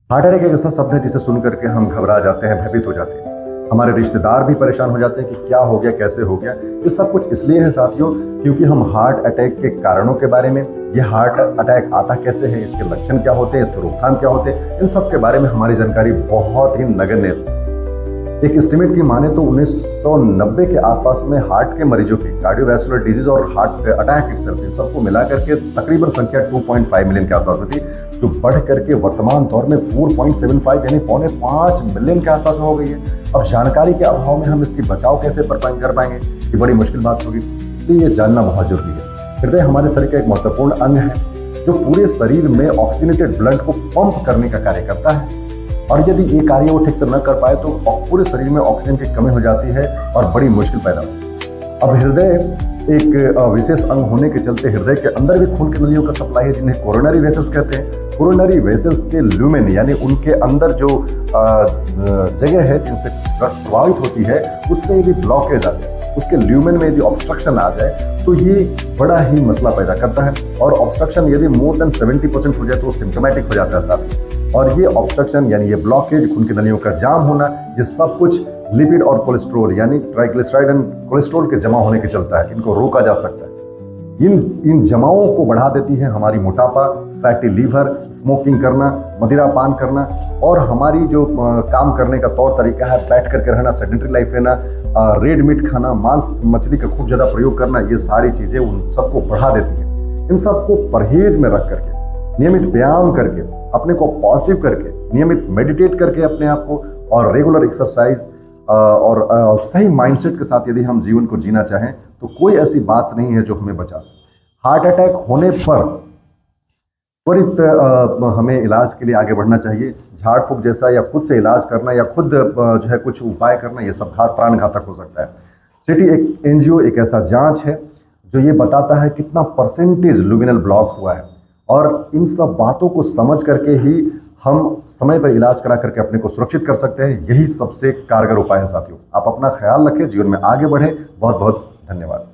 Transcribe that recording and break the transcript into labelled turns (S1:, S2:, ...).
S1: Heart attack एक ऐसा शब्द है जिसे सुन करके हम घबरा जाते हैं, भयभीत हो जाते हैं। हमारे रिश्तेदार भी परेशान हो जाते हैं कि क्या हो गया, कैसे हो गया। ये सब कुछ इसलिए है साथियों, क्योंकि हम हार्ट अटैक के कारणों के बारे में, ये हार्ट अटैक आता कैसे है, इसके लक्षण क्या होते हैं, इसके रोकथाम क्या होते हैं, इन सब के बारे में हमारी जानकारी बहुत ही नगण्य है। एक एस्टिमेट की माने तो 1990 के आसपास में हार्ट के मरीजों की कार्डियोवैस्कुलर डिजीज और हार्ट अटैक इटसेल्फ इन सबको मिला करके तकरीबन संख्या 2.5 मिलियन के आसपास में थी, जो बढ़ करके वर्तमान दौर में 4.75 यानी 4.5 मिलियन के आसपास हो गई है। अब जानकारी के अभाव में हम इसकी बचाव कैसे कर पाएंगे, ये बड़ी मुश्किल बात होगी। इसलिए ये जानना बहुत जरूरी है। हृदय हमारे शरीर का एक महत्वपूर्ण अंग है जो पूरे शरीर में ऑक्सीजनेटेड ब्लड को पंप करने का कार्य करता है, और यदि ये कार्य वो ठीक से न कर पाए तो पूरे शरीर में ऑक्सीजन की कमी हो जाती है और बड़ी मुश्किल पैदा होती है। अब हृदय एक विशेष अंग होने के चलते हृदय के अंदर भी खून की नलियों का सप्लाई है, जिन्हें कोरोनरी वेसल्स कहते हैं। कोरोनरी वेसल्स के ल्यूमेन यानी उनके अंदर जो जगह है जिनसे रक्त प्रवाहित होती है, उसमें यदि ब्लॉकेज आ जाए, उसके ल्यूमेन में यदि ऑब्स्ट्रक्शन आ जाए तो ये बड़ा ही मसला पैदा करता है। और ऑब्स्ट्रक्शन यदि मोर देन 70% हो जाए तो सिम्टोमेटिक हो जाता है साथ। और ये ऑब्स्ट्रक्शन यानी ये ब्लॉकेज, खून की नलियों का जाम होना, ये सब कुछ लिपिड और कोलेस्ट्रॉल यानी ट्राइग्लिसराइड एंड कोलेस्ट्रॉल के जमा होने के चलता है। इनको रोका जा सकता है। इन जमाओं को बढ़ा देती है हमारी मोटापा, फैटी लीवर, स्मोकिंग करना, मदिरा पान करना, और हमारी जो काम करने का तौर तरीका है, बैठ करके रहना, सेडेंटरी लाइफ लेना, रेड मीट खाना, मांस मछली का खूब ज़्यादा प्रयोग करना, ये सारी चीज़ें उन सबको बढ़ा देती हैं। इन सबको परहेज में रख करके, नियमित व्यायाम करके, अपने को पॉजिटिव करके, नियमित मेडिटेट करके अपने आप को, और रेगुलर एक्सरसाइज और सही माइंडसेट के साथ यदि हम जीवन को जीना चाहें तो कोई ऐसी बात नहीं है जो हमें बचा सके। हार्ट अटैक होने पर त्वरित हमें इलाज के लिए आगे बढ़ना चाहिए। झाड़ फूंक जैसा या खुद से इलाज करना या खुद जो है कुछ उपाय करना, ये सब प्राण घातक हो सकता है। सिटी एक एनजीओ एक ऐसा जांच है जो ये बताता है कितना परसेंटेज लुमिनल ब्लॉक हुआ है, और इन सब बातों को समझ करके ही हम समय पर इलाज करा करके अपने को सुरक्षित कर सकते हैं। यही सबसे कारगर उपाय है साथियों। आप अपना ख्याल रखें, जीवन में आगे बढ़ें। बहुत बहुत धन्यवाद।